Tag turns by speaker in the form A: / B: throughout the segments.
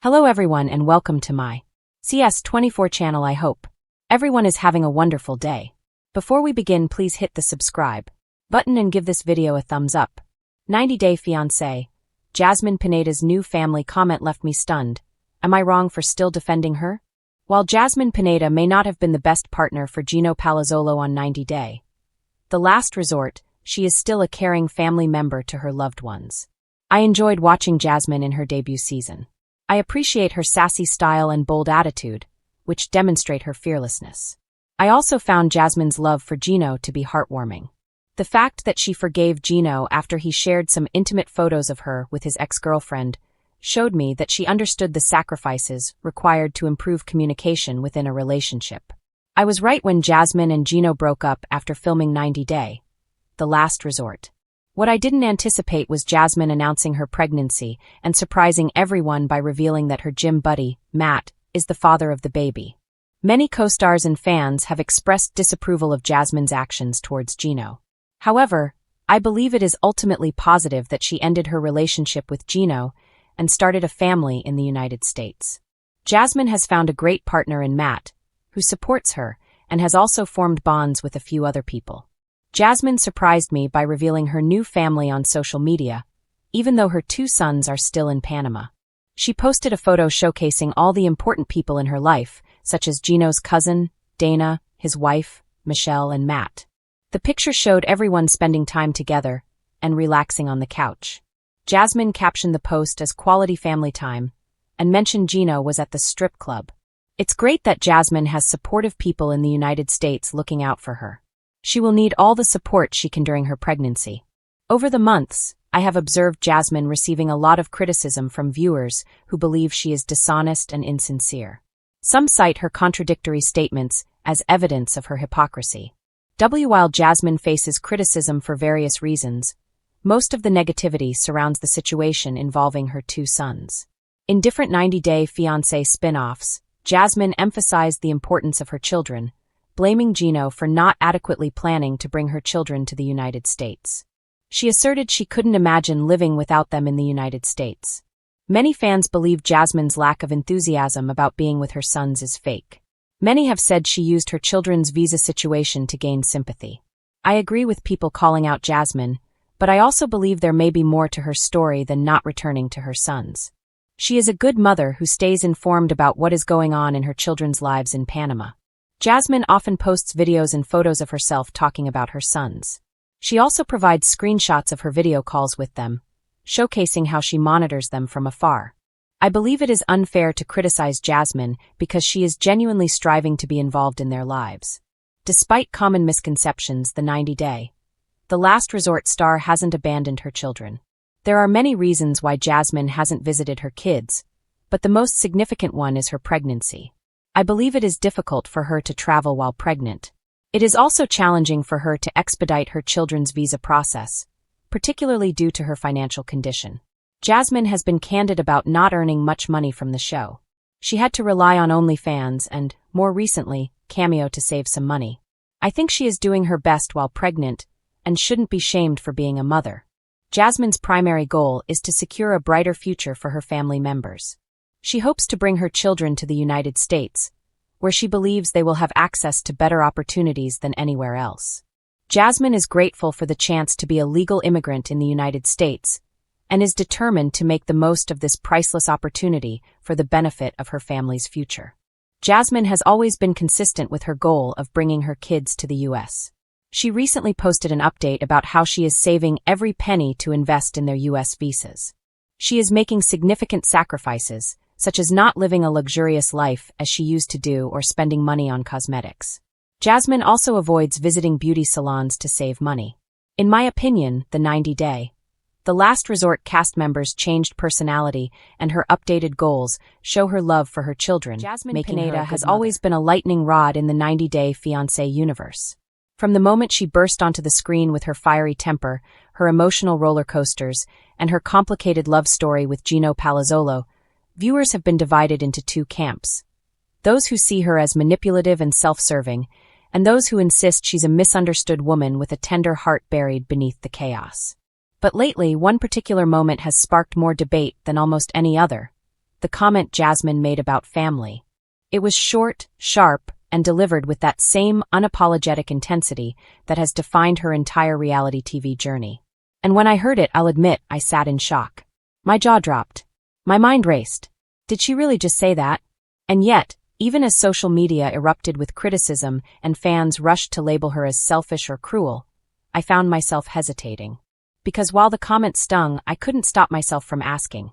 A: Hello everyone and welcome to my CS24 channel. I hope everyone is having a wonderful day. Before we begin, please hit the subscribe button and give this video a thumbs up. 90-Day Fiancé. Jasmine Pineda's new family comment left me stunned. Am I wrong for still defending her? While Jasmine Pineda may not have been the best partner for Gino Palazzolo on 90 Day, The Last Resort, she is still a caring family member to her loved ones. I enjoyed watching Jasmine in her debut season. I appreciate her sassy style and bold attitude, which demonstrate her fearlessness. I also found Jasmine's love for Gino to be heartwarming. The fact that she forgave Gino after he shared some intimate photos of her with his ex-girlfriend showed me that she understood the sacrifices required to improve communication within a relationship. I was right when Jasmine and Gino broke up after filming 90 Day, The Last Resort. What I didn't anticipate was Jasmine announcing her pregnancy and surprising everyone by revealing that her gym buddy, Matt, is the father of the baby. Many co-stars and fans have expressed disapproval of Jasmine's actions towards Gino. However, I believe it is ultimately positive that she ended her relationship with Gino and started a family in the United States. Jasmine has found a great partner in Matt, who supports her and has also formed bonds with a few other people. Jasmine surprised me by revealing her new family on social media, even though her two sons are still in Panama. She posted a photo showcasing all the important people in her life, such as Gino's cousin, Dana, his wife, Michelle, and Matt. The picture showed everyone spending time together and relaxing on the couch. Jasmine captioned the post as quality family time and mentioned Gino was at the strip club. It's great that Jasmine has supportive people in the United States looking out for her. She will need all the support she can during her pregnancy. Over the months, I have observed Jasmine receiving a lot of criticism from viewers who believe she is dishonest and insincere. Some cite her contradictory statements as evidence of her hypocrisy. While Jasmine faces criticism for various reasons, most of the negativity surrounds the situation involving her two sons. In different 90-Day Fiancé spin-offs, Jasmine emphasized the importance of her children, blaming Gino for not adequately planning to bring her children to the United States. She asserted she couldn't imagine living without them in the United States. Many fans believe Jasmine's lack of enthusiasm about being with her sons is fake. Many have said she used her children's visa situation to gain sympathy. I agree with people calling out Jasmine, but I also believe there may be more to her story than not returning to her sons. She is a good mother who stays informed about what is going on in her children's lives in Panama. Jasmine often posts videos and photos of herself talking about her sons. She also provides screenshots of her video calls with them, showcasing how she monitors them from afar. I believe it is unfair to criticize Jasmine because she is genuinely striving to be involved in their lives. Despite common misconceptions, the 90 Day, The Last Resort star hasn't abandoned her children. There are many reasons why Jasmine hasn't visited her kids, but the most significant one is her pregnancy. I believe it is difficult for her to travel while pregnant. It is also challenging for her to expedite her children's visa process, particularly due to her financial condition. Jasmine has been candid about not earning much money from the show. She had to rely on OnlyFans and, more recently, Cameo to save some money. I think she is doing her best while pregnant and shouldn't be shamed for being a mother. Jasmine's primary goal is to secure a brighter future for her family members. She hopes to bring her children to the United States, where she believes they will have access to better opportunities than anywhere else. Jasmine is grateful for the chance to be a legal immigrant in the United States and is determined to make the most of this priceless opportunity for the benefit of her family's future. Jasmine has always been consistent with her goal of bringing her kids to the U.S. She recently posted an update about how she is saving every penny to invest in their U.S. visas. She is making significant sacrifices, such as not living a luxurious life as she used to do or spending money on cosmetics. Jasmine also avoids visiting beauty salons to save money. In my opinion, the 90 Day, The Last Resort cast members' changed personality and her updated goals show her love for her children. Jasmine Pineda has always been a lightning rod in the 90 Day Fiancé universe. From the moment she burst onto the screen with her fiery temper, her emotional roller coasters, and her complicated love story with Gino Palazzolo, viewers have been divided into two camps. Those who see her as manipulative and self-serving, and those who insist she's a misunderstood woman with a tender heart buried beneath the chaos. But lately, one particular moment has sparked more debate than almost any other: the comment Jasmine made about family. It was short, sharp, and delivered with that same unapologetic intensity that has defined her entire reality TV journey. And when I heard it, I'll admit I sat in shock. My jaw dropped. My mind raced. Did she really just say that? And yet, even as social media erupted with criticism and fans rushed to label her as selfish or cruel, I found myself hesitating. Because while the comment stung, I couldn't stop myself from asking,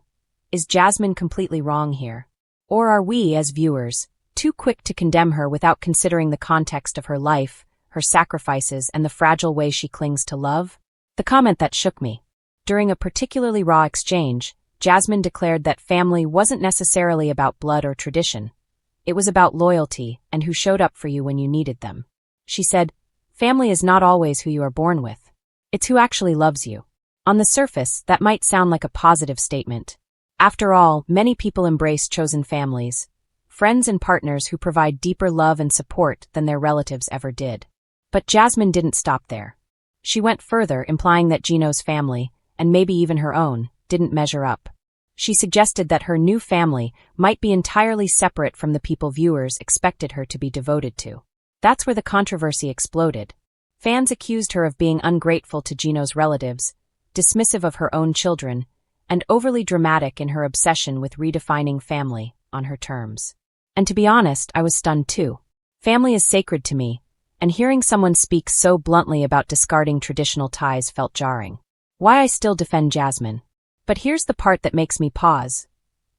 A: is Jasmine completely wrong here? Or are we, as viewers, too quick to condemn her without considering the context of her life, her sacrifices, and the fragile way she clings to love? The comment that shook me. During a particularly raw exchange, Jasmine declared that family wasn't necessarily about blood or tradition. It was about loyalty and who showed up for you when you needed them. She said, family is not always who you are born with. It's who actually loves you. On the surface, that might sound like a positive statement. After all, many people embrace chosen families, friends and partners who provide deeper love and support than their relatives ever did. But Jasmine didn't stop there. She went further, implying that Gino's family, and maybe even her own, didn't measure up. She suggested that her new family might be entirely separate from the people viewers expected her to be devoted to. That's where the controversy exploded. Fans accused her of being ungrateful to Gino's relatives, dismissive of her own children, and overly dramatic in her obsession with redefining family on her terms. And to be honest, I was stunned too. Family is sacred to me, and hearing someone speak so bluntly about discarding traditional ties felt jarring. Why I still defend Jasmine. But here's the part that makes me pause.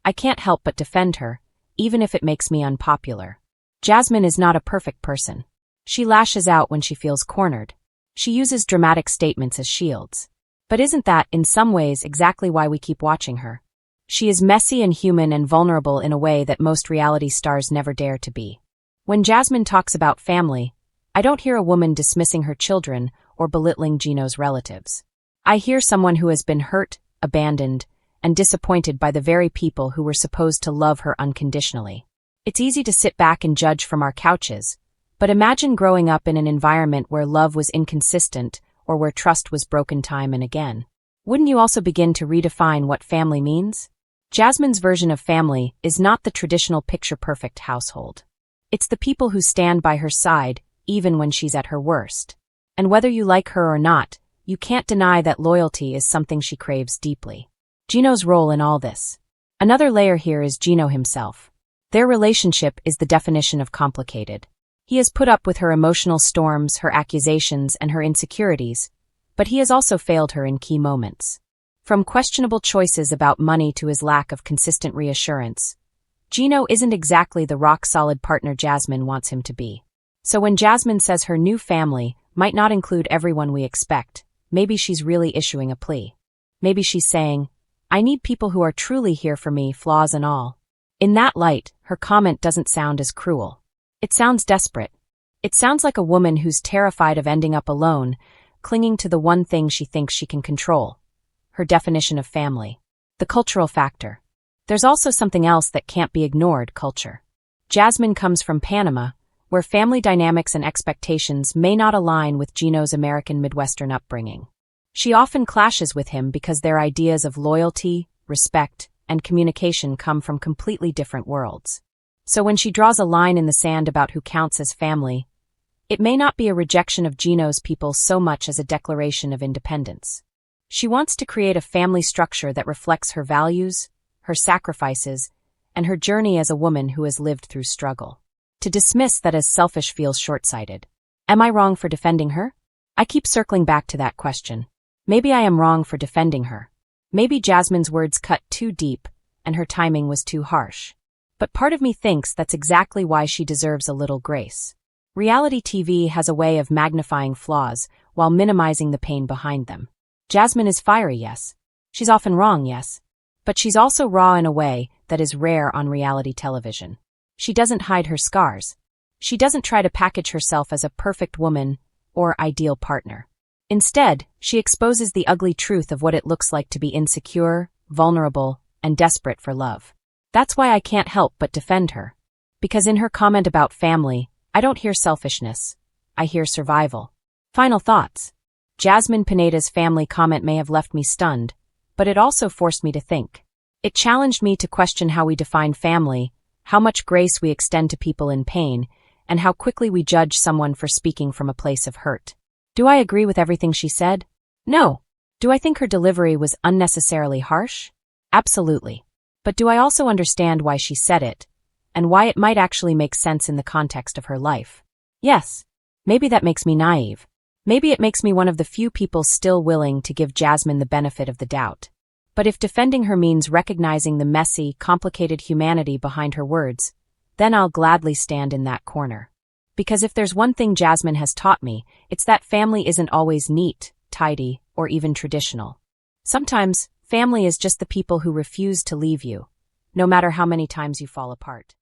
A: I can't help but defend her, even if it makes me unpopular. Jasmine is not a perfect person. She lashes out when she feels cornered. She uses dramatic statements as shields. But isn't that, in some ways, exactly why we keep watching her? She is messy and human and vulnerable in a way that most reality stars never dare to be. When Jasmine talks about family, I don't hear a woman dismissing her children or belittling Gino's relatives. I hear someone who has been hurt, abandoned, and disappointed by the very people who were supposed to love her unconditionally. It's easy to sit back and judge from our couches, but imagine growing up in an environment where love was inconsistent or where trust was broken time and again. Wouldn't you also begin to redefine what family means? Jasmine's version of family is not the traditional picture-perfect household. It's the people who stand by her side, even when she's at her worst. And whether you like her or not, you can't deny that loyalty is something she craves deeply. Gino's role in all this. Another layer here is Gino himself. Their relationship is the definition of complicated. He has put up with her emotional storms, her accusations, and her insecurities, but he has also failed her in key moments. From questionable choices about money to his lack of consistent reassurance, Gino isn't exactly the rock-solid partner Jasmine wants him to be. So when Jasmine says her new family might not include everyone we expect, maybe she's really issuing a plea. Maybe she's saying, I need people who are truly here for me, flaws and all. In that light, her comment doesn't sound as cruel. It sounds desperate. It sounds like a woman who's terrified of ending up alone, clinging to the one thing she thinks she can control. Her definition of family. The cultural factor. There's also something else that can't be ignored: culture. Jasmine comes from Panama, where family dynamics and expectations may not align with Gino's American Midwestern upbringing. She often clashes with him because their ideas of loyalty, respect, and communication come from completely different worlds. So when she draws a line in the sand about who counts as family, it may not be a rejection of Gino's people so much as a declaration of independence. She wants to create a family structure that reflects her values, her sacrifices, and her journey as a woman who has lived through struggle. To dismiss that as selfish feels short-sighted. Am I wrong for defending her? I keep circling back to that question. Maybe I am wrong for defending her. Maybe Jasmine's words cut too deep, and her timing was too harsh. But part of me thinks that's exactly why she deserves a little grace. Reality TV has a way of magnifying flaws while minimizing the pain behind them. Jasmine is fiery, yes. She's often wrong, yes. But she's also raw in a way that is rare on reality television. She doesn't hide her scars. She doesn't try to package herself as a perfect woman or ideal partner. Instead, she exposes the ugly truth of what it looks like to be insecure, vulnerable, and desperate for love. That's why I can't help but defend her. Because in her comment about family, I don't hear selfishness. I hear survival. Final thoughts. Jasmine Pineda's family comment may have left me stunned, but it also forced me to think. It challenged me to question how we define family, how much grace we extend to people in pain, and how quickly we judge someone for speaking from a place of hurt. Do I agree with everything she said? No. Do I think her delivery was unnecessarily harsh? Absolutely. But do I also understand why she said it, and why it might actually make sense in the context of her life? Yes. Maybe that makes me naive. Maybe it makes me one of the few people still willing to give Jasmine the benefit of the doubt. But if defending her means recognizing the messy, complicated humanity behind her words, then I'll gladly stand in that corner. Because if there's one thing Jasmine has taught me, it's that family isn't always neat, tidy, or even traditional. Sometimes, family is just the people who refuse to leave you, no matter how many times you fall apart.